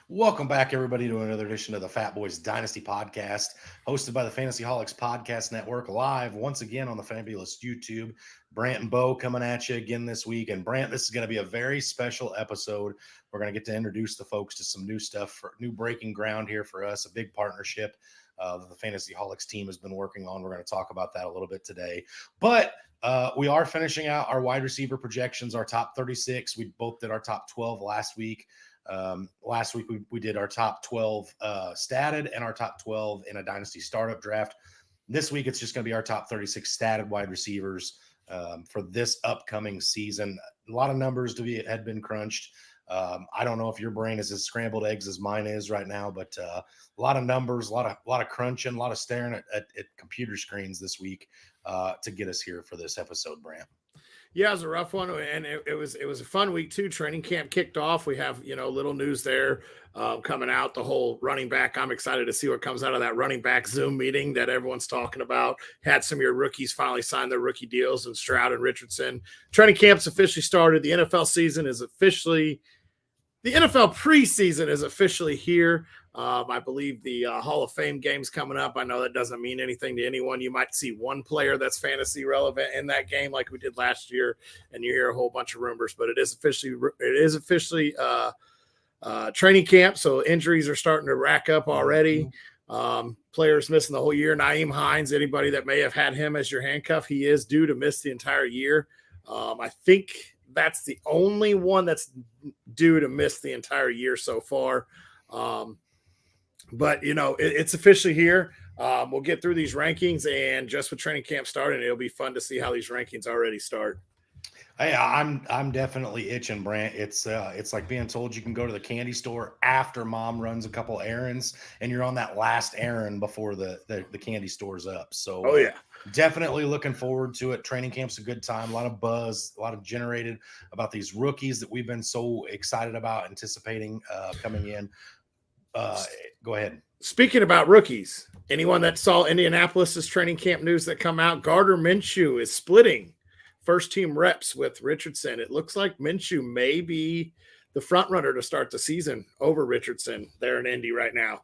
Welcome back, everybody, to another edition of the Fatboyz Dynasty Podcast, hosted by the Fantasyholics Podcast Network, live once again on the fabulous YouTube. Brant and Bo coming at you again this week. And Brant, this is going to be a very special episode. We're going to get to introduce the folks to some new stuff, for new breaking ground here for us, a big partnership that the Fantasyholics team has been working on. We're going to talk about that a little bit today. But we are finishing out our wide receiver projections, our top 36. We both did our top 12 last week. Last week we did our top 12 statted and our top 12 in a dynasty startup draft. This week it's just going to be our top 36 statted wide receivers for this upcoming season. A lot of numbers had been crunched. I don't know if your brain is as scrambled eggs as mine is right now, but a lot of numbers, a lot of crunching, a lot of staring at computer screens this week to get us here for this episode, Brant. Yeah, it was a rough one, and it was a fun week too. Training camp kicked off. We have little news there coming out. The whole running back. I'm excited to see what comes out of that running back Zoom meeting that everyone's talking about. Had some of your rookies finally sign their rookie deals, and Stroud and Richardson. Training camp's officially started. The NFL preseason is officially here. I believe the Hall of Fame game's coming up. I know that doesn't mean anything to anyone. You might see one player that's fantasy relevant in that game like we did last year, and you hear a whole bunch of rumors, but it is officially training camp, so injuries are starting to rack up already. Players missing the whole year. Naeem Hines, anybody that may have had him as your handcuff, he is due to miss the entire year. I think that's the only one that's due to miss the entire year so far. But it's officially here. We'll get through these rankings, and just with training camp starting, it'll be fun to see how these rankings already start. Hey, I'm definitely itching, Brant. It's like being told you can go to the candy store after mom runs a couple errands, and you're on that last errand before the candy store's up. So, definitely looking forward to it. Training camp's a good time. A lot of buzz, a lot of generated about these rookies that we've been so excited about, anticipating coming in. Go ahead. Speaking about rookies, anyone that saw Indianapolis's training camp news that come out, Gardner Minshew is splitting first team reps with Richardson. It looks like Minshew may be the front runner to start the season over Richardson there in Indy right now.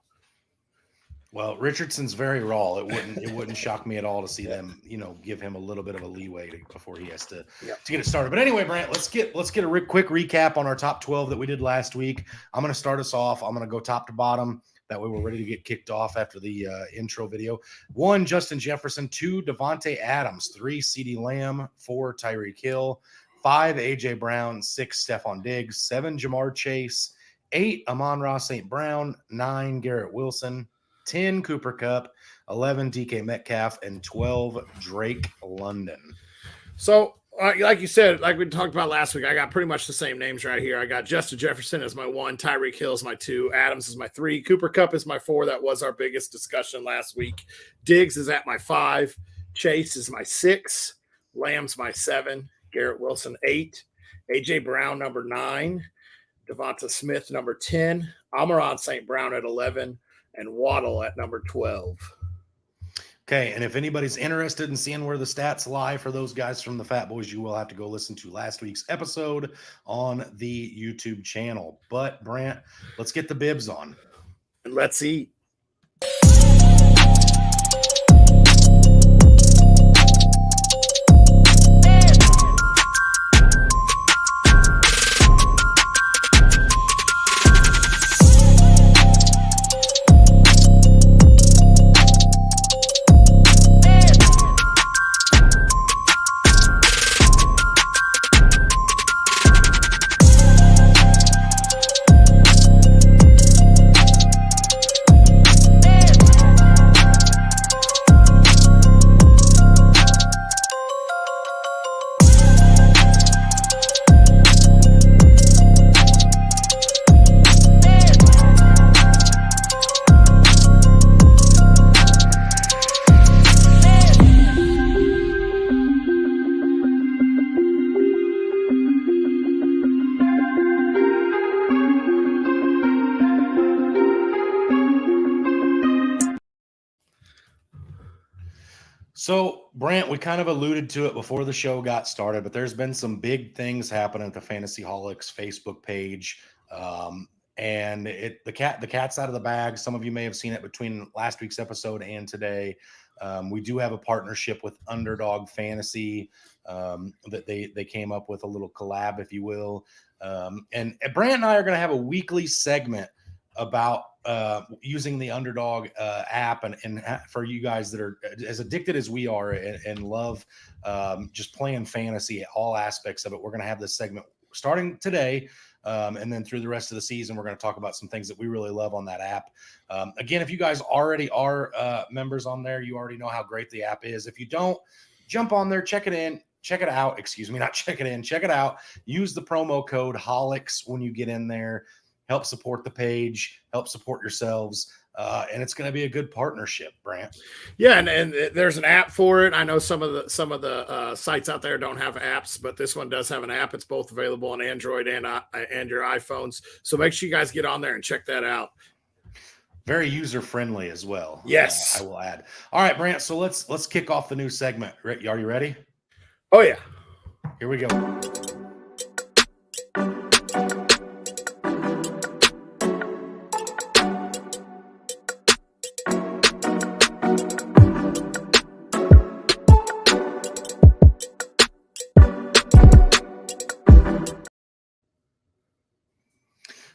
Well, Richardson's very raw. It wouldn't shock me at all to see them, give him a little bit of a leeway before he has to get it started. But anyway, Brant, let's get a quick recap on our top 12 that we did last week. I'm going to start us off. I'm going to go top to bottom. That way we're ready to get kicked off after the intro video. 1, Justin Jefferson. 2, Devontae Adams. 3, CeeDee Lamb. 4, Tyreek Hill. 5, A.J. Brown. 6, Stephon Diggs. 7, Jamar Chase. 8, Amon-Ra St. Brown. 9, Garrett Wilson. 10, Cooper Kupp. 11, DK Metcalf. And 12, Drake London. So, like you said, like we talked about last week, I got pretty much the same names right here. I got Justin Jefferson as my 1, Tyreek Hill is my 2, Adams is my 3, Cooper Kupp is my 4. That was our biggest discussion last week. Diggs is at my 5, Chase is my 6, Lamb's my 7, Garrett Wilson 8, A.J. Brown number 9, Devonta Smith number 10, Amon-Ra St. Brown at 11, and Waddle at number 12. Okay, and if anybody's interested in seeing where the stats lie for those guys from the Fatboyz, you will have to go listen to last week's episode on the YouTube channel. But, Brant, let's get the bibs on. Let's eat. So, Brant, we kind of alluded to it before the show got started, but there's been some big things happening at the Fantasyholics Facebook page. and the cat's out of the bag. Some of you may have seen it between last week's episode and today. We do have a partnership with Underdog Fantasy that they came up with, a little collab, if you will. And Brant and I are going to have a weekly segment about using the Underdog app, and for you guys that are as addicted as we are and love just playing fantasy, all aspects of it. We're going to have this segment starting today. And then through the rest of the season, we're going to talk about some things that we really love on that app. Again, if you guys already are members on there, you already know how great the app is. If you don't, jump on there, check it out. Excuse me, not check it out. Use the promo code HOLIX when you get in there. Help support the page, help support yourselves. And it's going to be a good partnership, Brant. Yeah, and there's an app for it. I know some of the sites out there don't have apps, but this one does have an app. It's both available on Android and your iPhones. So make sure you guys get on there and check that out. Very user friendly as well. Yes, I will add. All right, Brant. So let's kick off the new segment. Are you ready? Oh yeah. Here we go.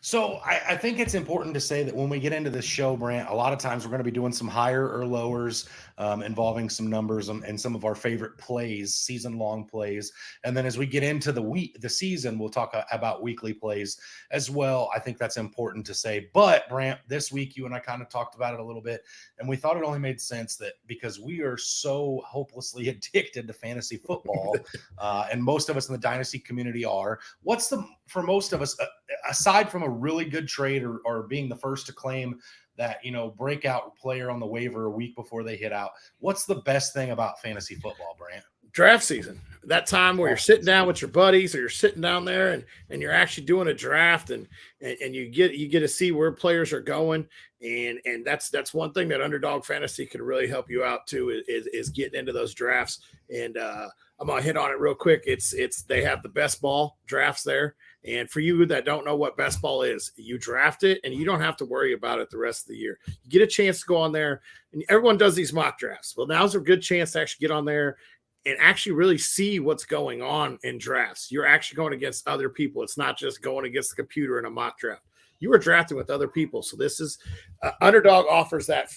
So I think it's important to say that when we get into this show, Brant, a lot of times we're going to be doing some higher or lowers involving some numbers and some of our favorite plays, season-long plays. And then as we get into the season, we'll talk about weekly plays as well. I think that's important to say. But, Brant, this week you and I kind of talked about it a little bit, and we thought it only made sense that because we are so hopelessly addicted to fantasy football, and most of us in the Dynasty community are, for most of us, aside from a really good trade or being the first to claim that, breakout player on the waiver a week before they hit out, what's the best thing about fantasy football, Brant? Draft season, that time where you're sitting down with your buddies, or you're sitting down there and you're actually doing a draft, and you get to see where players are going. And that's one thing that Underdog Fantasy can really help you out too, is getting into those drafts. And I'm gonna hit on it real quick. They have the best ball drafts there. And for you that don't know what best ball is, you draft it and you don't have to worry about it the rest of the year. You get a chance to go on there, and everyone does these mock drafts. Well, now's a good chance to actually get on there and actually really see what's going on in drafts. You're actually going against other people. It's not just going against the computer in a mock draft. You are drafting with other people. So this is Underdog offers that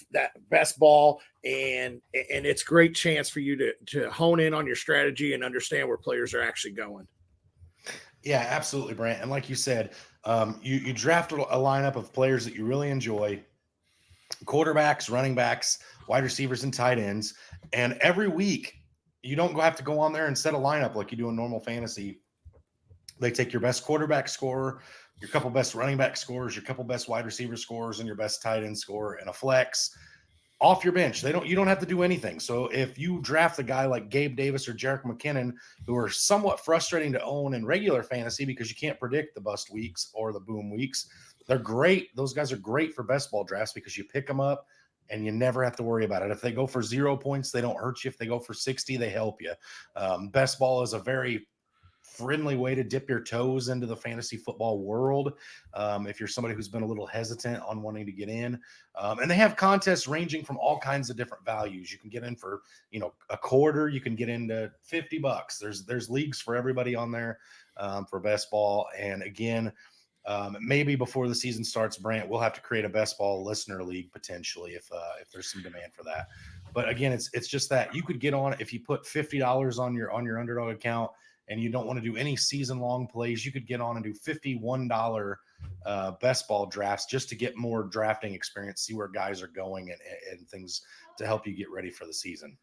best ball, and it's a great chance for you to hone in on your strategy and understand where players are actually going. Yeah, absolutely, Brant. And like you said, you draft a lineup of players that you really enjoy: quarterbacks, running backs, wide receivers, and tight ends. And every week, you don't have to go on there and set a lineup like you do in normal fantasy. They take your best quarterback scorer, your couple best running back scorers, your couple best wide receiver scorers, and your best tight end scorer, and a flex off your bench. You don't have to do anything. So if you draft a guy like Gabe Davis or Jerick McKinnon, who are somewhat frustrating to own in regular fantasy because you can't predict the bust weeks or the boom weeks, they're great. Those guys are great for best ball drafts because you pick them up and you never have to worry about it. If they go for 0 points, they don't hurt you. If they go for 60, they help you. Best ball is a very friendly way to dip your toes into the fantasy football world. If you're somebody who's been a little hesitant on wanting to get in, and they have contests ranging from all kinds of different values. You can get in for, a quarter, you can get into $50. There's leagues for everybody on there, for best ball. And again, maybe before the season starts, Brant, we'll have to create a best ball listener league potentially if there's some demand for that. But again, it's just that you could get on if you put $50 on your Underdog account and you don't want to do any season-long plays, you could get on and do $51 best ball drafts just to get more drafting experience, see where guys are going, and things to help you get ready for the season.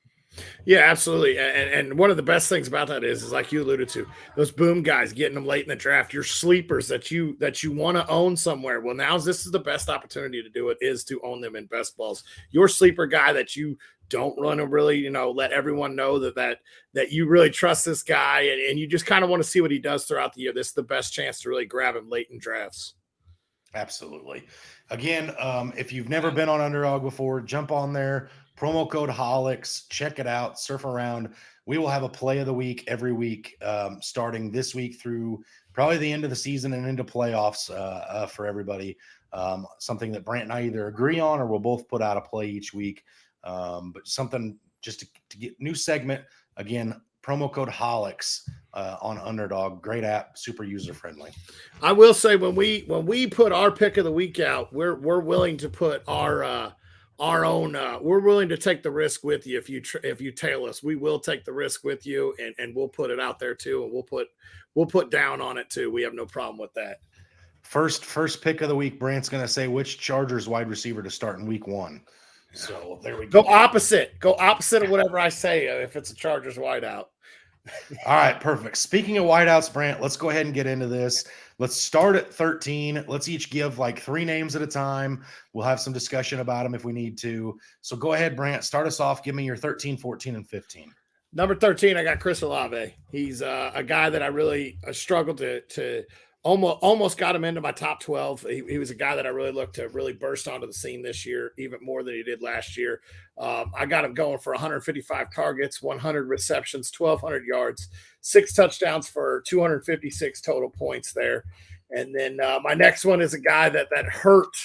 Yeah, absolutely. And one of the best things about that is like you alluded to, those boom guys, getting them late in the draft, your sleepers that you want to own somewhere. Well, this is the best opportunity to do it, is to own them in best balls. Your sleeper guy that you don't want to really, let everyone know that you really trust this guy, and you just kind of want to see what he does throughout the year. This is the best chance to really grab him late in drafts. Absolutely. Again, if you've never been on Underdog before, jump on there, promo code HOLIX, check it out, surf around. We will have a play of the week every week, starting this week through probably the end of the season and into playoffs for everybody. Something that Brant and I either agree on or we'll both put out a play each week. But something just to get new segment again. Promo code HOLIX on Underdog. Great app, super user friendly. I will say when we put our pick of the week out, we're willing to put our own. We're willing to take the risk with you if you tail us. We will take the risk with you, and we'll put it out there too, and we'll put down on it too. We have no problem with that. First pick of the week. Brant's going to say which Chargers wide receiver to start in week 1. So there we go. Go opposite of whatever I say if it's a Chargers wideout. All right, perfect. Speaking of wideouts, Brant, let's go ahead and get into this. Let's start at 13. Let's each give like 3 names at a time. We'll have some discussion about them if we need to. So go ahead, Brant. Start us off. Give me your 13, 14, and 15. Number 13, I got Chris Olave. He's a guy that I really struggled to almost got him into my top 12. He was a guy that I really looked to really burst onto the scene this year, even more than he did last year. I got him going for 155 targets, 100 receptions, 1,200 yards, 6 touchdowns for 256 total points there. And then my next one is a guy that hurt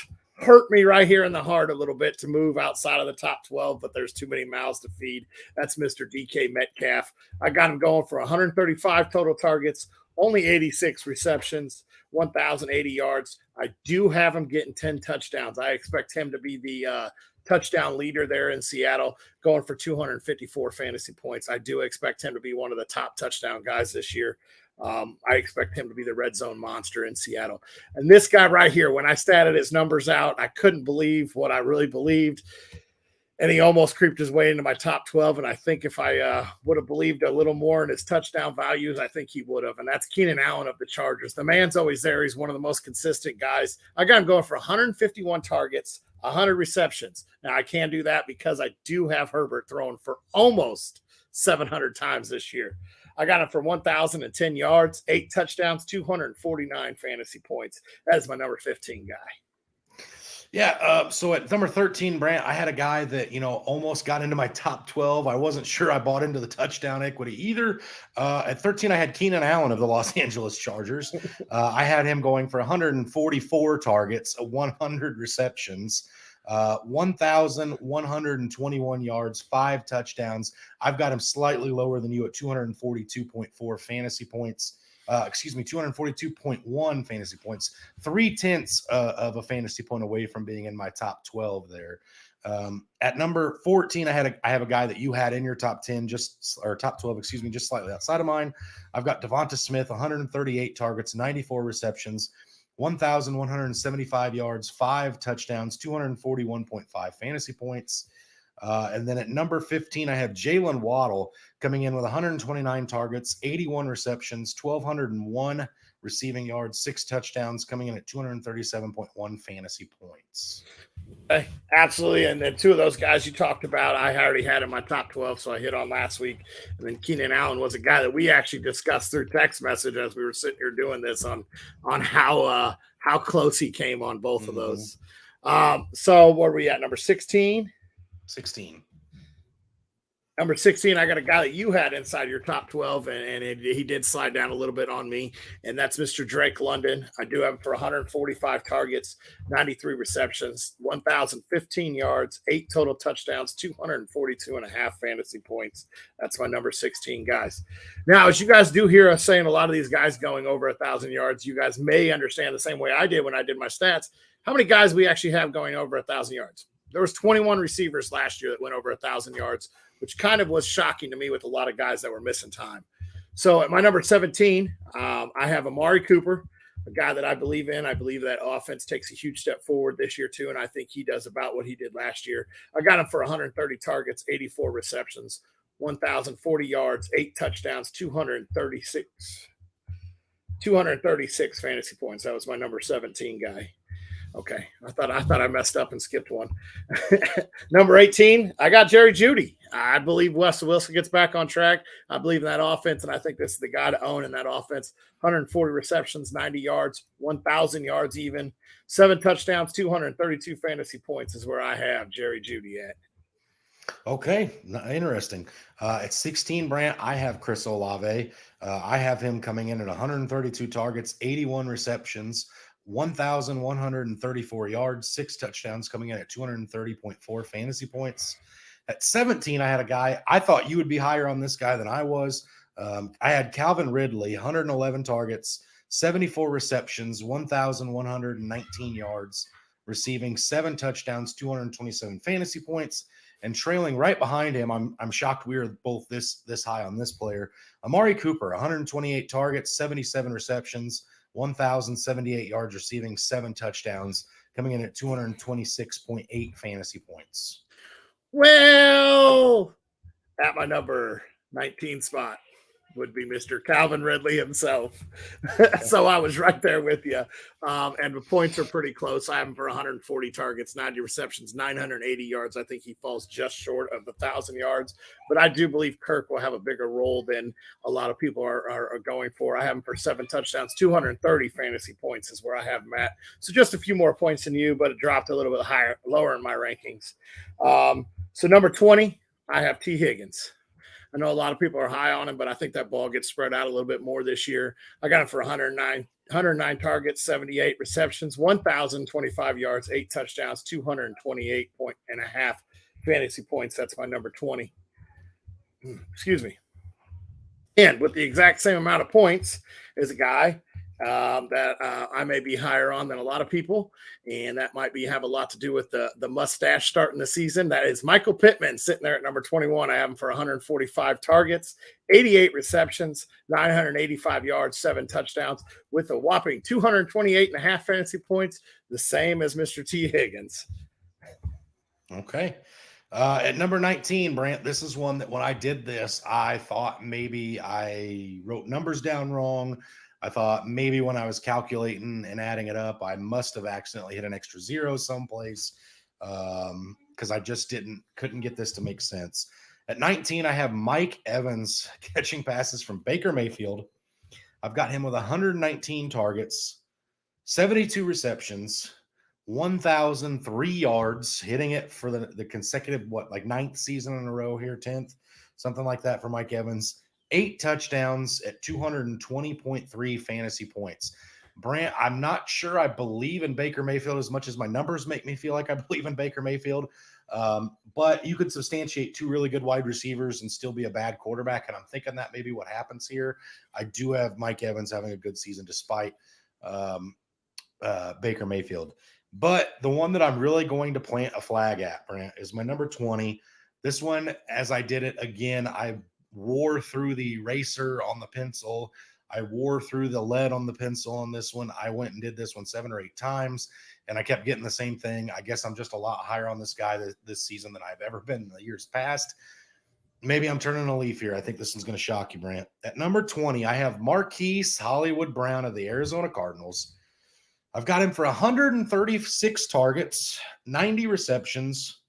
me right here in the heart a little bit to move outside of the top 12, but there's too many mouths to feed. That's Mr. DK Metcalf. I got him going for 135 total targets, only 86 receptions, 1,080 yards. I do have him getting 10 touchdowns. I expect him to be the touchdown leader there in Seattle, going for 254 fantasy points. I do expect him to be one of the top touchdown guys this year. I expect him to be the red zone monster in Seattle. And this guy right here, when I statted his numbers out, I couldn't believe what I really believed. And he almost creeped his way into my top 12. And I think if I would have believed a little more in his touchdown values, I think he would have. And that's Keenan Allen of the Chargers. The man's always there. He's one of the most consistent guys. I got him going for 151 targets, 100 receptions. Now, I can't do that because I do have Herbert throwing for almost 700 times this year. I got him for 1,010 yards, 8 touchdowns, 249 fantasy points. That is my number 15 guy. Yeah, so at number 13, Brant, I had a guy that, almost got into my top 12. I wasn't sure I bought into the touchdown equity either. At 13, I had Keenan Allen of the Los Angeles Chargers. I had him going for 144 targets, 100 receptions, 1,121 yards, 5 touchdowns. I've got him slightly lower than you at 242.4 fantasy points. 242.1 fantasy points, 0.3 of a fantasy point away from being in my top 12 there. At number 14, I have a guy that you had in your top 10, top 12, just slightly outside of mine. I've got Devonta Smith, 138 targets, 94 receptions, 1,175 yards, 5 touchdowns, 241.5 fantasy points. And then at number 15, I have Jalen Waddle coming in with 129 targets, 81 receptions, 1,201 receiving yards, 6 touchdowns, coming in at 237.1 fantasy points. Absolutely. And then 2 of those guys you talked about, I already had in my top 12, so I hit on last week. And then Keenan Allen was a guy that we actually discussed through text message as we were sitting here doing this on how close he came on both of those. So where are we at? Number 16? 16. Number 16, I got a guy that you had inside your top 12, and he did slide down a little bit on me, and that's Mr. Drake London. I do have him for 145 targets, 93 receptions, 1,015 yards, 8 total touchdowns, 242.5 fantasy points. That's my number 16 guys. Now, as you guys do hear us saying a lot of these guys going over 1,000 yards, you guys may understand the same way I did when I did my stats, how many guys we actually have going over 1,000 yards. There was 21 receivers last year that went over 1,000 yards, which kind of was shocking to me with a lot of guys that were missing time. So at my number 17, I have Amari Cooper, a guy that I believe in. I believe that offense takes a huge step forward this year too, and I think he does about what he did last year. I got him for 130 targets, 84 receptions, 1,040 yards, 8 touchdowns, 236 fantasy points. That was my number 17 guy. Okay, I thought I messed up and skipped one. Number 18, I got Jerry Jeudy. I believe Russell Wilson gets back on track. I believe in that offense, and I think this is the guy to own in that offense. 140 receptions, 90 yards, 1,000 yards even, 7 touchdowns, 232 fantasy points is where I have Jerry Jeudy at. Okay, interesting. At 16, Brant, I have Chris Olave. I have him coming in at 132 targets, 81 receptions, 1,134 yards, 6 touchdowns, coming in at 230.4 fantasy points. At 17, I had a guy, I thought you would be higher on this guy than I was. I had Calvin Ridley, 111 targets, 74 receptions, 1,119 yards, receiving 7 touchdowns, 227 fantasy points. And trailing right behind him, I'm shocked we were both this high on this player. Amari Cooper, 128 targets, 77 receptions, 1,078 yards receiving, 7 touchdowns, coming in at 226.8 fantasy points. Well, at my number 19 spot would be Mr. Calvin Ridley himself. So I was right there with you. And the points are pretty close. I have him for 140 targets, 90 receptions, 980 yards. I think he falls just short of the 1,000 yards. But I do believe Kirk will have a bigger role than a lot of people are going for. I have him for 7 touchdowns, 230 fantasy points is where I have him at. So just a few more points than you, but it dropped a little bit lower in my rankings. So number 20, I have T. Higgins. I know a lot of people are high on him, but I think that ball gets spread out a little bit more this year. I got him for 109 targets, 78 receptions, 1,025 yards, 8 touchdowns, 228.5 fantasy points. That's my number 20. Excuse me. And with the exact same amount of points is a guy that I may be higher on than a lot of people, and that might have a lot to do with the mustache starting the season. That is Michael Pittman sitting there at number 21. I have him for 145 targets, 88 receptions, 985 yards, 7 touchdowns, with a whopping 228.5 fantasy points, the same as Mr. T. Higgins. Okay. At number 19, Brant, this is one that when I did this, I thought maybe I wrote numbers down wrong. I thought maybe when I was calculating and adding it up, I must have accidentally hit an extra zero someplace because I just couldn't get this to make sense. At 19, I have Mike Evans catching passes from Baker Mayfield. I've got him with 119 targets, 72 receptions, 1,003 yards, hitting it for the consecutive, ninth season in a row here, 10th, something like that for Mike Evans. 8 touchdowns at 220.3 fantasy points. Brant, I'm not sure I believe in Baker Mayfield as much as my numbers make me feel like I believe in Baker Mayfield. But you could substantiate 2 really good wide receivers and still be a bad quarterback. And I'm thinking that maybe what happens here. I do have Mike Evans having a good season despite Baker Mayfield. But the one that I'm really going to plant a flag at, Brant, is my number 20. This one, as I did it again, I wore through the eraser on the pencil. I wore through the lead on the pencil on this one. I went and did this one 7 or 8 times, and I kept getting the same thing. I guess I'm just a lot higher on this guy this season than I've ever been in the years past. Maybe I'm turning a leaf here. I think this one's going to shock you, Brant. At number 20, I have Marquise Hollywood Brown of the Arizona Cardinals. I've got him for 136 targets, 90 receptions,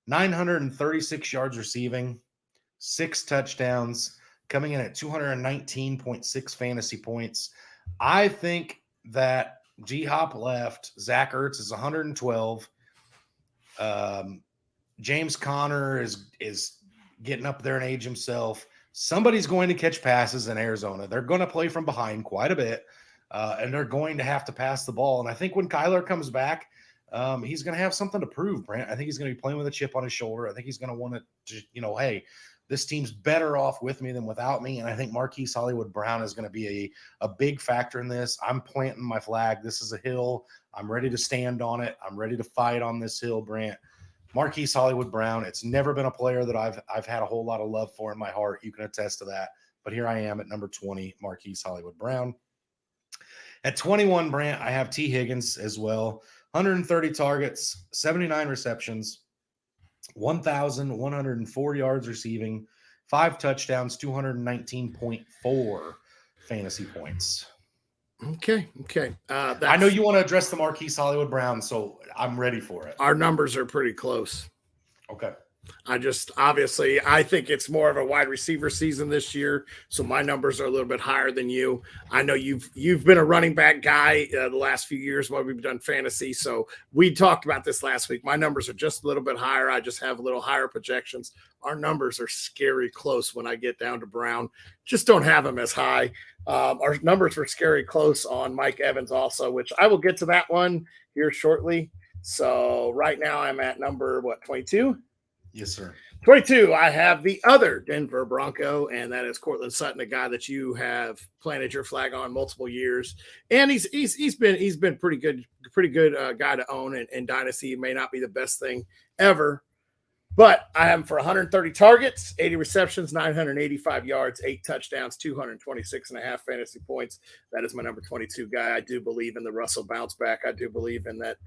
936 yards receiving, 6 touchdowns, coming in at 219.6 fantasy points. I think that G-Hop left. Zach Ertz is 112. James Conner is getting up there in age himself. Somebody's going to catch passes in Arizona. They're going to play from behind quite a bit, and they're going to have to pass the ball. And I think when Kyler comes back, he's going to have something to prove, Brant. I think he's going to be playing with a chip on his shoulder. I think he's going to want to, hey, this team's better off with me than without me. And I think Marquise Hollywood Brown is going to be a big factor in this. I'm planting my flag. This is a hill. I'm ready to stand on it. I'm ready to fight on this hill, Brant. Marquise Hollywood Brown. It's never been a player that I've had a whole lot of love for in my heart. You can attest to that. But here I am at number 20, Marquise Hollywood Brown. At 21, Brant, I have T. Higgins as well. 130 targets, 79 receptions, 1,104 yards receiving, 5 touchdowns, 219.4 fantasy points. Okay. I know you want to address the Marquise Hollywood Brown, so I'm ready for it. Our numbers are pretty close. Okay. I think it's more of a wide receiver season this year, so my numbers are a little bit higher than you. I know you've been a running back guy the last few years while we've done fantasy, so we talked about this last week. My numbers are just a little bit higher. I just have a little higher projections. Our numbers are scary close when I get down to Brown. Just don't have them as high. Our numbers were scary close on Mike Evans also, which I will get to that one here shortly. So right now I'm at number 22. Yes, sir. 22, I have the other Denver Bronco, and that is Cortland Sutton, a guy that you have planted your flag on multiple years, and he's been pretty good guy to own in Dynasty. It may not be the best thing ever, but I have him for 130 targets, 80 receptions, 985 yards, 8 touchdowns, 226 and a half fantasy points. That is my number 22 guy. I do believe in the Russell bounce back. I do believe in that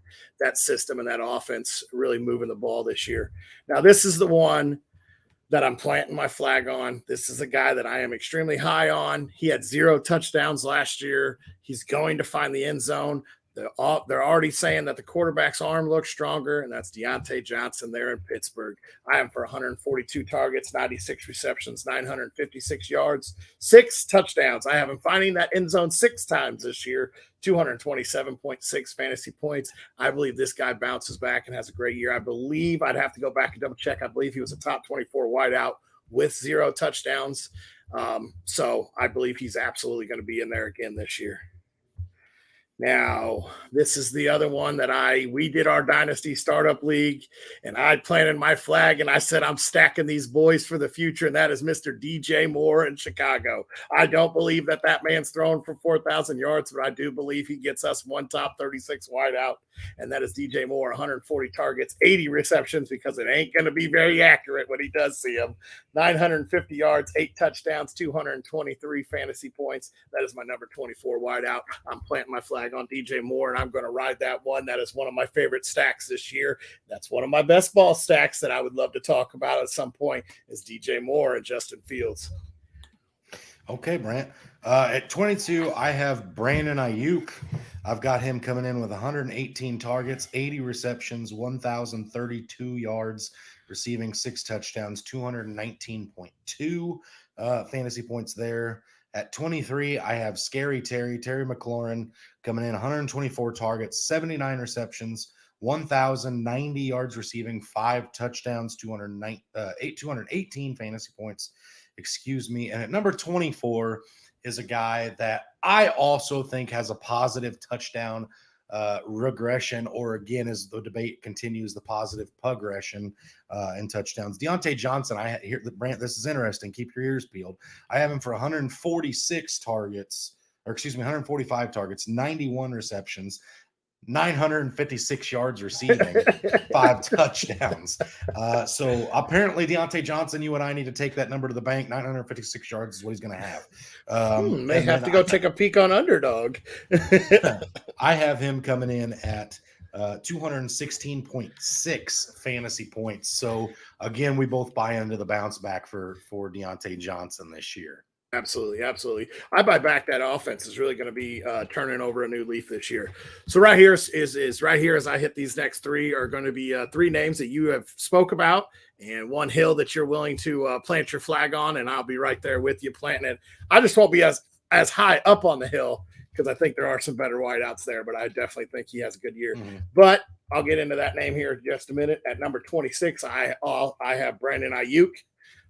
system and that offense really moving the ball this year. Now, this is the one that I'm planting my flag on. This is a guy that I am extremely high on. He had 0 touchdowns last year. He's going to find the end zone. They're already saying that the quarterback's arm looks stronger, and that's Deontay Johnson there in Pittsburgh. I am for 142 targets, 96 receptions, 956 yards, 6 touchdowns. I have him finding that end zone 6 times this year, 227.6 fantasy points. I believe this guy bounces back and has a great year. I believe I'd have to go back and double check. I believe he was a top 24 wideout with 0 touchdowns. So I believe he's absolutely going to be in there again this year. Now, this is the other one that we did our Dynasty Startup League, and I planted my flag, and I said I'm stacking these boys for the future, and that is Mr. DJ Moore in Chicago. I don't believe that man's throwing for 4,000 yards, but I do believe he gets us one top 36 wideout, and that is DJ Moore, 140 targets, 80 receptions, because it ain't going to be very accurate when he does see them, 950 yards, 8 touchdowns, 223 fantasy points. That is my number 24 wideout. I'm planting my flag on DJ Moore, and I'm going to ride that one. That is one of my favorite stacks this year. That's one of my best ball stacks that I would love to talk about at some point is DJ Moore and Justin Fields. Okay, Brant. At 22, I have Brandon Ayuk. I've got him coming in with 118 targets, 80 receptions, 1,032 yards, receiving 6 touchdowns, 219.2 fantasy points there. At 23, I have Terry McLaurin coming in 124 targets, 79 receptions, 1,090 yards receiving, 5 touchdowns, 218 fantasy points. Excuse me. And at number 24 is a guy that I also think has a positive touchdown regression, or again, as the debate continues, the positive progression in touchdowns. Deontay Johnson, Brant, this is interesting. Keep your ears peeled. I have him for 145 targets, 91 receptions, 956 yards receiving, 5 touchdowns. So apparently Deontay Johnson, you and I need to take that number to the bank. 956 yards is what he's going to have. May have to go take a peek on Underdog. I have him coming in at 216.6 fantasy points. So again, we both buy into the bounce back for Deontay Johnson this year. Absolutely. I buy back that offense is really going to be turning over a new leaf this year. So right here is right here as I hit these next 3 are going to be 3 names that you have spoke about and one hill that you're willing to plant your flag on, and I'll be right there with you planting it. I just won't be as high up on the hill because I think there are some better wideouts there, but I definitely think he has a good year. Mm-hmm. But I'll get into that name here in just a minute. At number 26, I have Brandon Ayuk,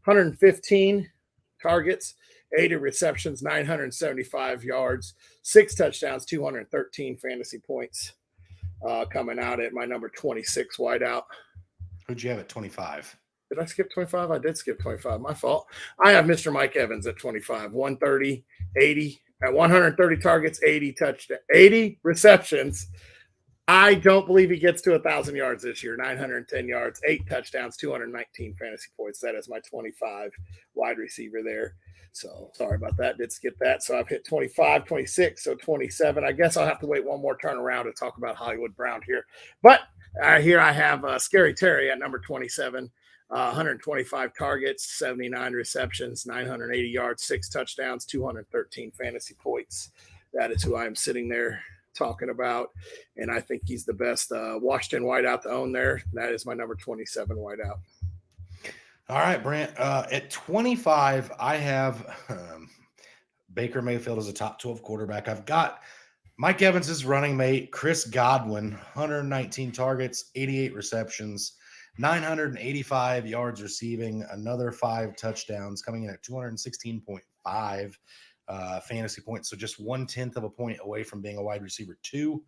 115 targets, 80 receptions, 975 yards, 6 touchdowns, 213 fantasy points coming out at my number 26 wideout. Who'd you have at 25? Did I skip 25? I did skip 25. My fault. I have Mr. Mike Evans at 25, 130, 80, at 130 targets, 80 receptions. I don't believe he gets to 1,000 yards this year, 910 yards, 8 touchdowns, 219 fantasy points. That is my 25 wide receiver there. So sorry about that. Did skip that. So I've hit 25, 26, so 27. I guess I'll have to wait one more turn around to talk about Hollywood Brown here. But here I have Scary Terry at number 27, 125 targets, 79 receptions, 980 yards, 6 touchdowns, 213 fantasy points. That is who I'm sitting there talking about. And I think he's the best Washington wideout to own there. That is my number 27 wideout. All right, Brant. At 25, I have Baker Mayfield as a top 12 quarterback. I've got Mike Evans' running mate, Chris Godwin, 119 targets, 88 receptions, 985 yards receiving, another 5 touchdowns, coming in at 216.5 fantasy points. So just 1/10 of a point away from being a wide receiver 2.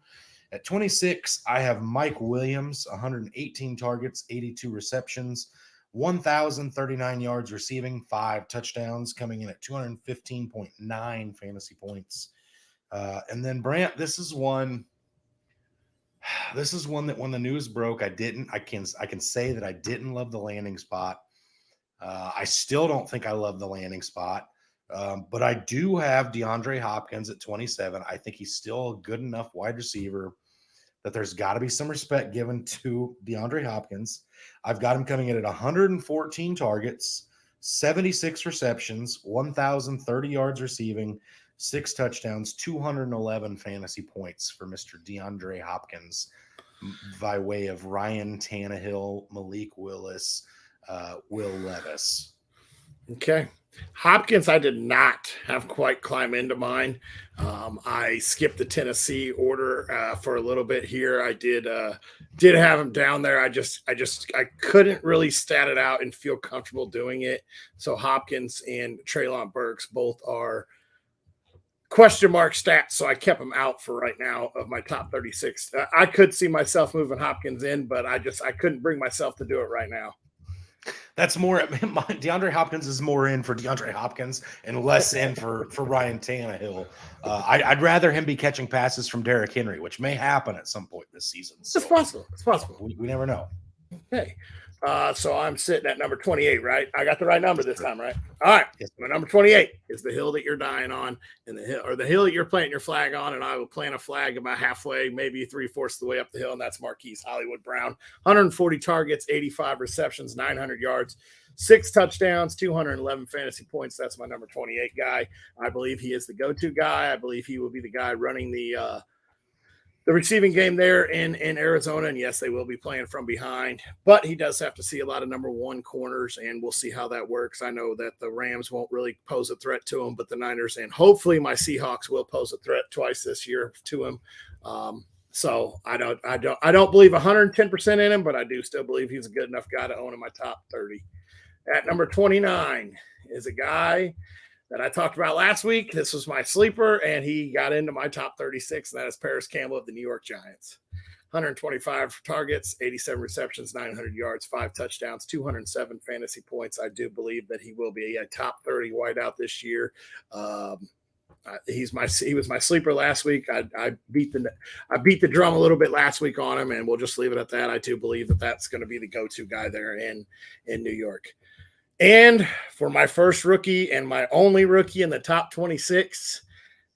At 26, I have Mike Williams, 118 targets, 82 receptions, 1,039 yards receiving, 5 touchdowns, coming in at 215.9 fantasy points. And then Brant, this is one. This is one that when the news broke, I can say that I didn't love the landing spot. I still don't think I love the landing spot, but I do have DeAndre Hopkins at 27. I think he's still a good enough wide receiver that there's got to be some respect given to DeAndre Hopkins. I've got him coming in at 114 targets, 76 receptions, 1,030 yards receiving, 6 touchdowns, 211 fantasy points for Mr. DeAndre Hopkins by way of Ryan Tannehill, Malik Willis, Will Levis. Okay. Hopkins, I did not have quite climb into mine. I skipped the Tennessee order for a little bit here. I did have him down there. I couldn't really stat it out and feel comfortable doing it. So Hopkins and Treylon Burks both are question mark stats. So I kept them out for right now of my top 36. I could see myself moving Hopkins in, but I couldn't bring myself to do it right now. That's more. DeAndre Hopkins is more in for DeAndre Hopkins and less in for Ryan Tannehill. I'd rather him be catching passes from Derrick Henry, which may happen at some point this season. So it's possible. It's possible. We never know. Okay. So I'm sitting at number 28, right? I got the right number this time, right? All right. Yes. My number 28 is the hill that you're dying on, and the hill that you're planting your flag on, and I will plant a flag about halfway, maybe 3/4 of the way up the hill, and that's Marquise Hollywood Brown. 140 targets, 85 receptions, 900 yards, 6 touchdowns, 211 fantasy points. That's my number 28 guy. I believe he is the go-to guy. I believe he will be the guy running the receiving game there in Arizona. And yes, they will be playing from behind, but he does have to see a lot of number 1 corners, and we'll see how that works. I know that the Rams won't really pose a threat to him, but the Niners and hopefully my Seahawks will pose a threat twice this year to him. So I don't believe 110% in him, but I do still believe he's a good enough guy to own in my top 30. At number 29 is a guy that I talked about last week. This was my sleeper, and he got into my top 36, and that is Paris Campbell of the New York Giants. 125 targets, 87 receptions, 900 yards, 5 touchdowns, 207 fantasy points. I do believe that he will be a top 30 wideout this year. He was my sleeper last week. I beat the drum a little bit last week on him, and we'll just leave it at that. I do believe that that's going to be the go-to guy there in New York. And for my first rookie and my only rookie in the top 26,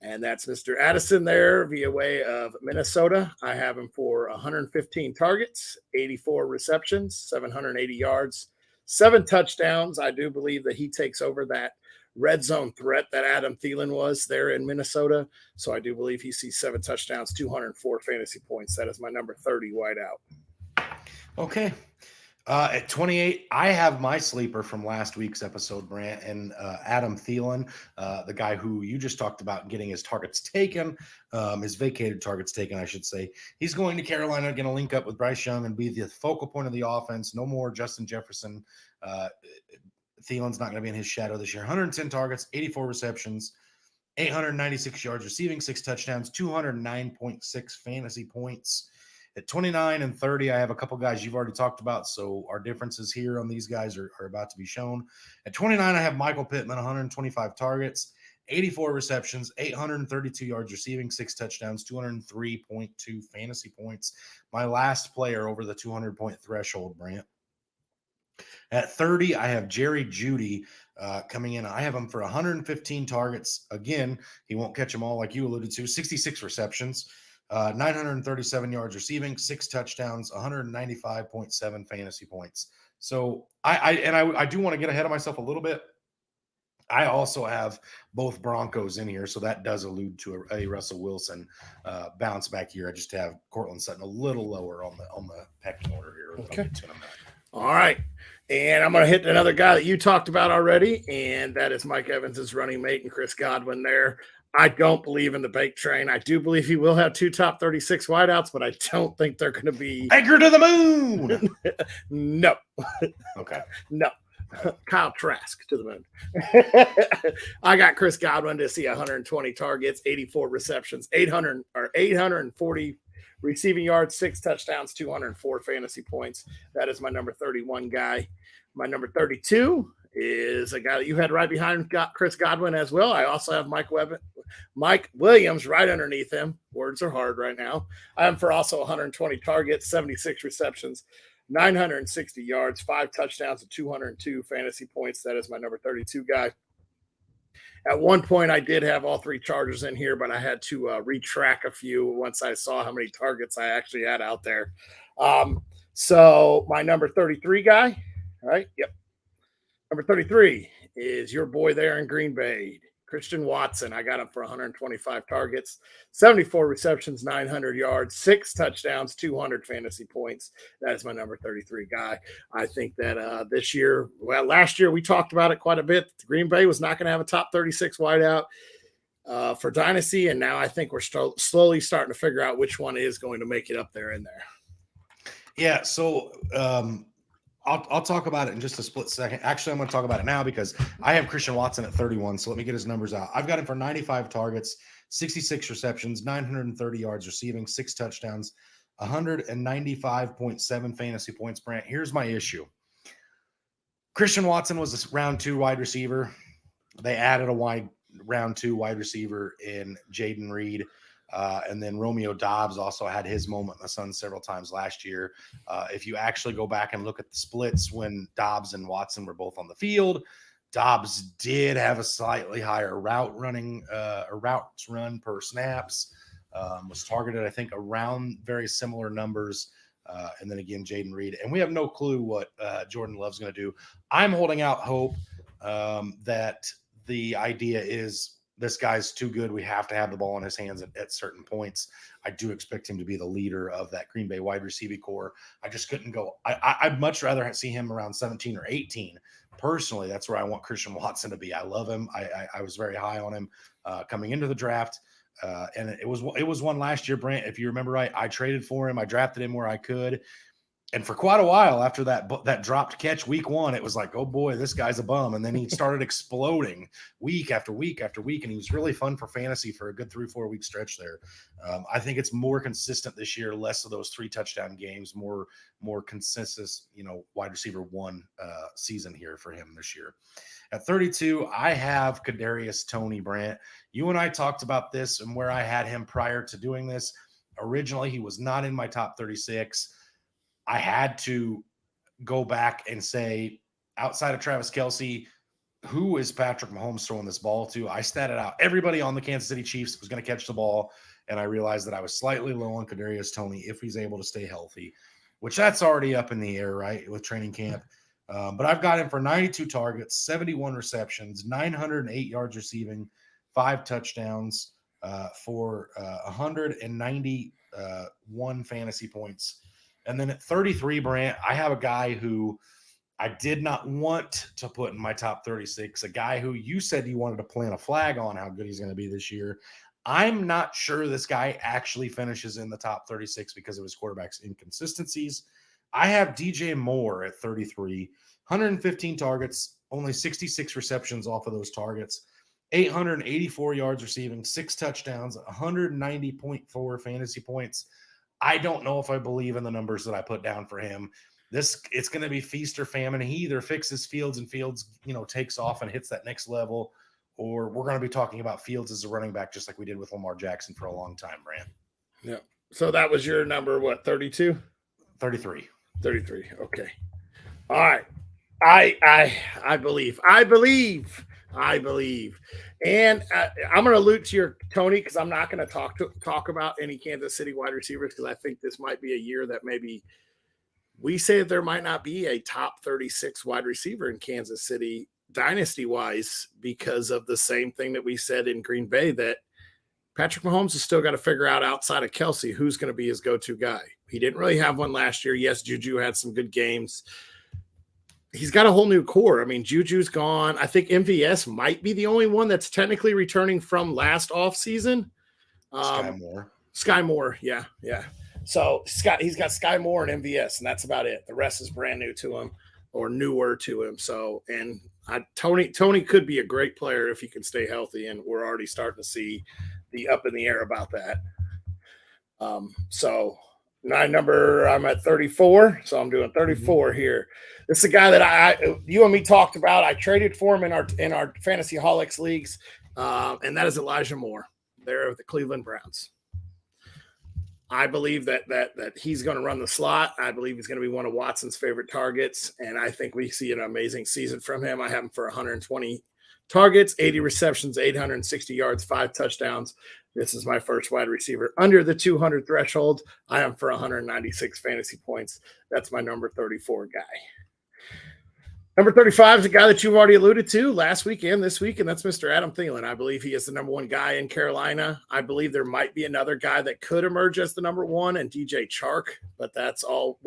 and that's Mr. Addison there via way of Minnesota. I have him for 115 targets, 84 receptions, 780 yards, 7 touchdowns. I do believe that he takes over that red zone threat that Adam Thielen was there in Minnesota. So I do believe he sees 7 touchdowns, 204 fantasy points. That is my number 30 wideout. Okay. At 28, I have my sleeper from last week's episode, Brant, and Adam Thielen, the guy who you just talked about getting his targets taken, his vacated targets taken, I should say. He's going to Carolina, going to link up with Bryce Young and be the focal point of the offense. No more Justin Jefferson. Thielen's not going to be in his shadow this year. 110 targets, 84 receptions, 896 yards receiving, 6 touchdowns, 209.6 fantasy points. At 29 and 30, I have a couple guys you've already talked about, so our differences here on these guys are about to be shown. At 29, I have Michael Pittman, 125 targets, 84 receptions, 832 yards receiving, 6 touchdowns, 203.2 fantasy points. My last player over the 200-point threshold, Brant. At 30, I have Jerry Jeudy coming in. I have him for 115 targets. Again, he won't catch them all like you alluded to. 66 receptions. 937 yards receiving, 6 touchdowns, 195.7 fantasy points. So I do want to get ahead of myself a little bit. I also have both Broncos in here, so that does allude to a Russell Wilson bounce back here. I just have Cortland Sutton a little lower on the pecking order here. Okay. All right. And I'm going to hit another guy that you talked about already, and that is Mike Evans' running mate and Chris Godwin there. I don't believe in the bake train. I do believe he will have 2 top 36 wideouts, but I don't think they're going to be. Anchor to the moon. No. Okay. No. Kyle Trask to the moon. I got Chris Godwin to see 120 targets, 84 receptions, 840 receiving yards, 6 touchdowns, 204 fantasy points. That is my number 31 guy. My number 32 is a guy that you had right behind Chris Godwin as well. I also have Mike Williams right underneath him. Words are hard right now. I am for also 120 targets, 76 receptions, 960 yards, 5 touchdowns, and 202 fantasy points. That is my number 32 guy. At one point, I did have all 3 Chargers in here, but I had to retrack a few once I saw how many targets I actually had out there. So my number 33 guy, right? Yep. Number 33 is your boy there in Green Bay, Christian Watson. I got him for 125 targets, 74 receptions, 900 yards, 6 touchdowns, 200 fantasy points. That is my number 33 guy. I think that this year, well, last year we talked about it quite a bit. Green Bay was not going to have a top 36 wideout for Dynasty, and now I think we're slowly starting to figure out which one is going to make it up there in there. Yeah, so I'll talk about it in just a split second. Actually, I'm going to talk about it now because I have Christian Watson at 31. So let me get his numbers out. I've got him for 95 targets, 66 receptions, 930 yards receiving, 6 touchdowns, 195.7 fantasy points. Brant, here's my issue. Christian Watson was a round 2 wide receiver. They added a round 2 wide receiver in Jaden Reed. And then Romeo Doubs also had his moment in the sun several times last year. If you actually go back and look at the splits when Doubs and Watson were both on the field, Doubs did have a slightly higher routes run per snaps, was targeted, I think, around very similar numbers. And then again, Jaden Reed. And we have no clue what Jordan Love's going to do. I'm holding out hope that the idea is this guy's too good. We have to have the ball in his hands at certain points. I do expect him to be the leader of that Green Bay wide receiving core. I just couldn't go. I'd much rather see him around 17 or 18. Personally, that's where I want Christian Watson to be. I love him. I was very high on him coming into the draft. And it was one last year, Brant. If you remember right, I traded for him. I drafted him where I could. And for quite a while after that dropped catch week 1, it was like, oh boy, this guy's a bum. And then he started exploding week after week after week. And he was really fun for fantasy for a good 3-4 week stretch there. I think it's more consistent this year, less of those 3 touchdown games, more consistent, wide receiver 1 season here for him this year. At 32, I have Kadarius Toney, Brant. You and I talked about this and where I had him prior to doing this. Originally, he was not in my top 36. I had to go back and say, outside of Travis Kelce, who is Patrick Mahomes throwing this ball to? I statted out everybody on the Kansas City Chiefs was going to catch the ball, and I realized that I was slightly low on Kadarius Toney if he's able to stay healthy, which that's already up in the air, right, with training camp. But I've got him for 92 targets, 71 receptions, 908 yards receiving, 5 touchdowns for 191 fantasy points. And then at 33, Brant, I have a guy who I did not want to put in my top 36, a guy who you said you wanted to plant a flag on how good he's going to be this year. I'm not sure this guy actually finishes in the top 36 because of his quarterback's inconsistencies. I have DJ Moore at 33, 115 targets, only 66 receptions off of those targets, 884 yards receiving, 6 touchdowns, 190.4 fantasy points. I don't know if I believe in the numbers that I put down for him. It's going to be feast or famine. He either fixes Fields and Fields, takes off and hits that next level, or we're going to be talking about Fields as a running back, just like we did with Lamar Jackson for a long time, Brant. Yeah. So that was your number, what, 32? 33. 33. Okay. All right. I believe. And I'm going to allude to your Tony because I'm not going to talk about any Kansas City wide receivers because I think this might be a year that maybe we say that there might not be a top 36 wide receiver in Kansas City dynasty-wise because of the same thing that we said in Green Bay, that Patrick Mahomes has still got to figure out outside of Kelce who's going to be his go-to guy. He didn't really have one last year. Yes, Juju had some good games. he's got a whole new core. I mean, Juju's gone. I think MVS might be the only one that's technically returning from last offseason. Sky Moore. Sky Moore, yeah. So he's got Sky Moore and MVS, and that's about it. The rest is brand new to him or newer to him. So, and Tony could be a great player if he can stay healthy, and we're already starting to see the up in the air about that. So I'm at 34, so I'm doing 34 here. This is a guy that you and me talked about. I traded for him in our Fantasy Holics leagues, and that is Elijah Moore. They're the Cleveland Browns. I believe that he's going to run the slot. I believe he's going to be one of Watson's favorite targets, and I think we see an amazing season from him. I have him for 120 targets, 80 receptions, 860 yards, 5 touchdowns. This is my first wide receiver under the 200 threshold. I am for 196 fantasy points. That's my number 34 guy. Number 35 is a guy that you've already alluded to last week and this week, and that's Mr. Adam Thielen. I believe he is the number 1 guy in Carolina. I believe there might be another guy that could emerge as the number 1, and DJ Chark, but that's all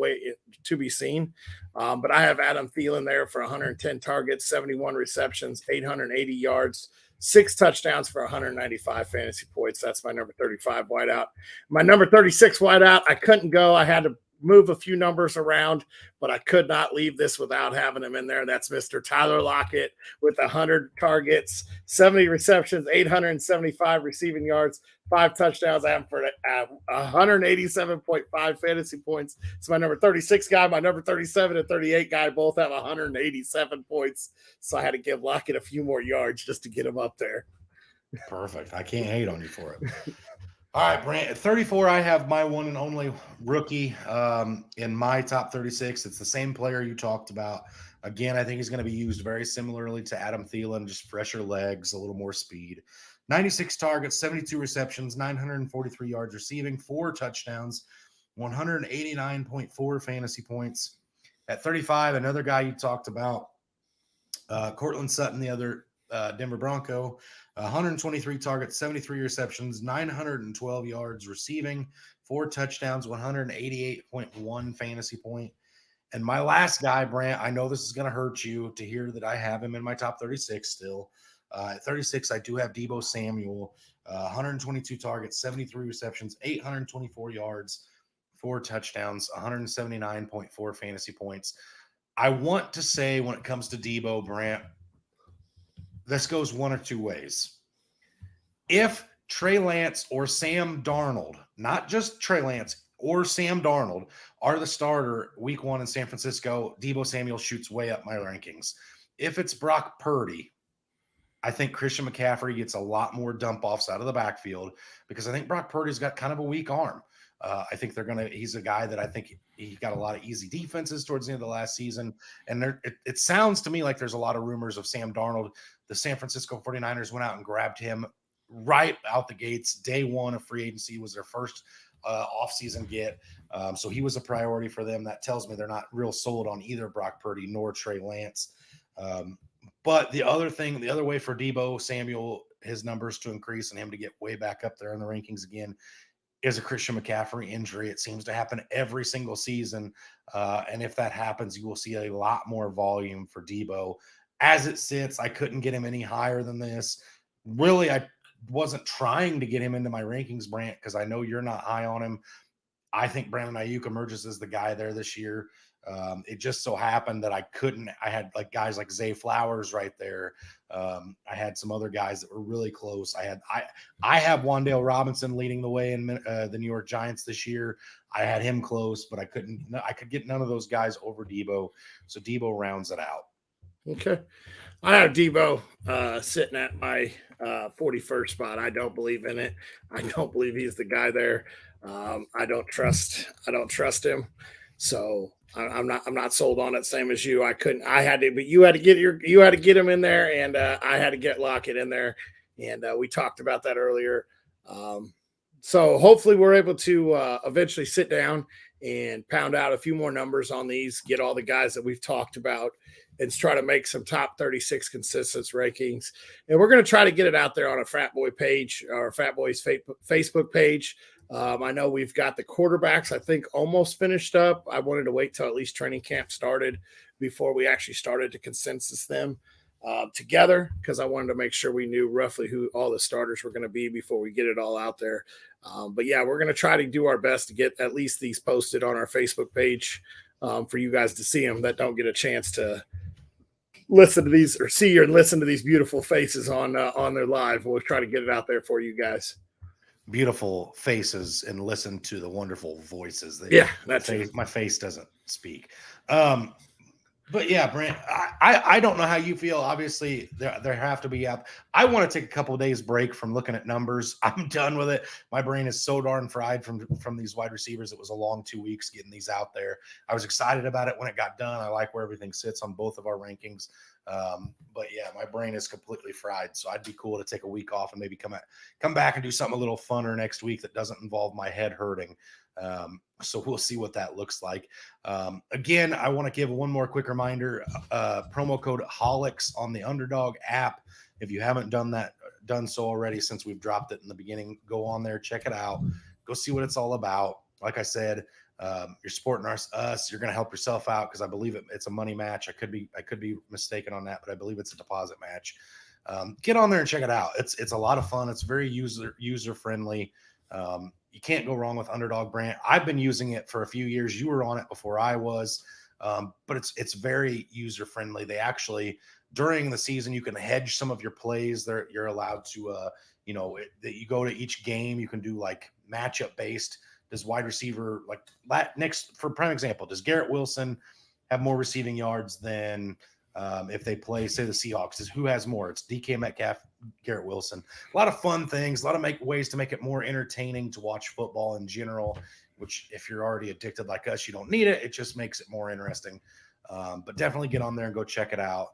to be seen. But I have Adam Thielen there for 110 targets, 71 receptions, 880 yards, 6 touchdowns for 195 fantasy points. That's my number 35 wideout. My number 36 wideout, I couldn't go. I had to move a few numbers around, but I could not leave this without having him in there. That's Mr. Tyler Lockett with 100 targets, 70 receptions, 875 receiving yards, 5 touchdowns. I have him for 187.5 fantasy points. It's my number 36 guy. My number 37 and 38 guy both have 187 points. So I had to give Lockett a few more yards just to get him up there. Perfect. I can't hate on you for it. All right, Brant. At 34, I have my one and only rookie in my top 36. It's the same player you talked about. Again, I think he's going to be used very similarly to Adam Thielen, just fresher legs, a little more speed. 96 targets, 72 receptions, 943 yards receiving, 4 touchdowns, 189.4 fantasy points. At 35, another guy you talked about, Cortland Sutton, the other Denver Bronco, 123 targets, 73 receptions, 912 yards receiving, 4 touchdowns, 188.1 fantasy point. And my last guy, Brant, I know this is going to hurt you to hear that I have him in my top 36 still. At 36, I do have Deebo Samuel, 122 targets, 73 receptions, 824 yards, 4 touchdowns, 179.4 fantasy points. I want to say when it comes to Deebo, Brant, this goes one or two ways. If Trey Lance or Sam Darnold, not just Trey Lance or Sam Darnold, are the starter week 1 in San Francisco, Deebo Samuel shoots way up my rankings. If it's Brock Purdy, I think Christian McCaffrey gets a lot more dump offs out of the backfield because I think Brock Purdy's got kind of a weak arm. I think he's a guy that I think he got a lot of easy defenses towards the end of the last season. And it sounds to me like there's a lot of rumors of Sam Darnold. The San Francisco 49ers went out and grabbed him right out the gates. Day 1 of free agency was their first offseason get. So he was a priority for them. That tells me they're not real sold on either Brock Purdy nor Trey Lance. But the other way for Deebo Samuel, his numbers to increase and him to get way back up there in the rankings again, is a Christian McCaffrey injury. It seems to happen every single season. And if that happens, you will see a lot more volume for Deebo. As it sits, I couldn't get him any higher than this. Really, I wasn't trying to get him into my rankings, Brant, because I know you're not high on him. I think Brandon Ayuk emerges as the guy there this year. It just so happened that I had like guys like Zay Flowers right there. I had some other guys that were really close. I have Wan'Dale Robinson leading the way in the New York Giants this year. I had him close, but I could get none of those guys over Deebo. So Deebo rounds it out. Okay. I have Deebo sitting at my 41st spot. I don't believe in it. I don't believe he's the guy there. I don't trust him. So I'm not sold on it. Same as you. But you had to get him in there, and I had to get Lockett in there, and we talked about that earlier. So hopefully we're able to eventually sit down and pound out a few more numbers on these, get all the guys that we've talked about, and try to make some top 36 consistent rankings. And we're going to try to get it out there on a Fatboy page or Fatboy's Facebook page. I know we've got the quarterbacks, I think, almost finished up. I wanted to wait till at least training camp started before we actually started to consensus them together, because I wanted to make sure we knew roughly who all the starters were going to be before we get it all out there. But yeah, we're going to try to do our best to get at least these posted on our Facebook page for you guys to see them that don't get a chance to listen to these or see or listen to these beautiful faces on their live. We'll try to get it out there for you guys. Beautiful faces and listen to the wonderful voices. That's my face doesn't speak. But yeah, Brent, I don't know how you feel. Obviously, there have to be up. I want to take a couple of days break from looking at numbers. I'm done with it. My brain is so darn fried from these wide receivers. It was a long 2 weeks getting these out there. I was excited about it when it got done. I like where everything sits on both of our rankings. But yeah, my brain is completely fried. So I'd be cool to take a week off and maybe come back and do something a little funner next week that doesn't involve my head hurting. So we'll see what that looks like. Again, I want to give one more quick reminder, promo code HOLIX on the Underdog app. If you haven't done so already since we've dropped it in the beginning, go on there, check it out, go see what it's all about. Like I said, you're supporting us. You're going to help yourself out because I believe it's a money match. I could be mistaken on that, but I believe it's a deposit match. Get on there and check it out. It's a lot of fun. It's very user friendly. You can't go wrong with Underdog brand. I've been using it for a few years. You were on it before I was, but it's very user friendly. They actually, during the season, you can hedge some of your plays. You're allowed to, that you go to each game. You can do like matchup based. Does wide receiver next, for prime example, does Garrett Wilson have more receiving yards than if they play, say, the Seahawks? Who has more? It's DK Metcalf, Garrett Wilson. A lot of fun things, a lot of ways to make it more entertaining to watch football in general, which if you're already addicted like us, you don't need it. It just makes it more interesting. But definitely get on there and go check it out.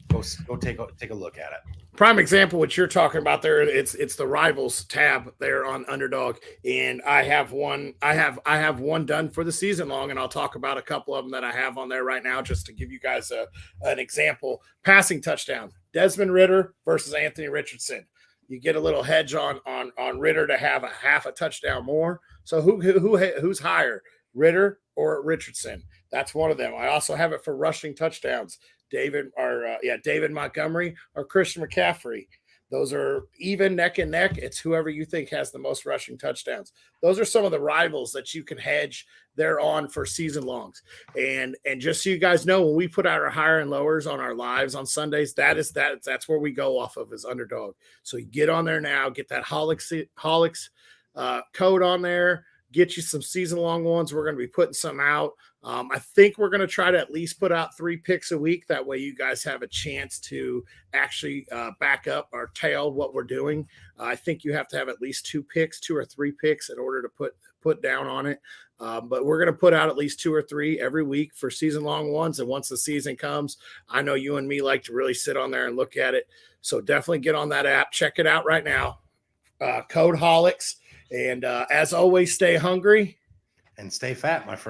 Go take a look at it. Prime example, what you're talking about there, it's the Rivals tab there on Underdog, and I have one done for the season long, and I'll talk about a couple of them that I have on there right now just to give you guys an example. Passing touchdown, Desmond Ridder versus Anthony Richardson. You get a little hedge on Ridder to have a half a touchdown more. So who's higher, Ridder or Richardson? That's one of them. I also have it for rushing touchdowns. David Montgomery or Christian McCaffrey. Those are even neck and neck. It's whoever you think has the most rushing touchdowns. Those are some of the rivals that you can hedge there on for season longs. And just so you guys know, when we put out our higher and lowers on our lives on Sundays, that's where we go off of as Underdog. So you get on there now, get that Holix code on there, get you some season long ones. We're going to be putting some out. I think we're going to try to at least put out 3 picks a week. That way you guys have a chance to actually back up or tail what we're doing. I think you have to have at least 2 or 3 picks in order to put down on it. But we're going to put out at least 2 or 3 every week for season long ones. And once the season comes, I know you and me like to really sit on there and look at it. So definitely get on that app. Check it out right now. Code HOLIX. And as always, stay hungry. And stay fat, my friend.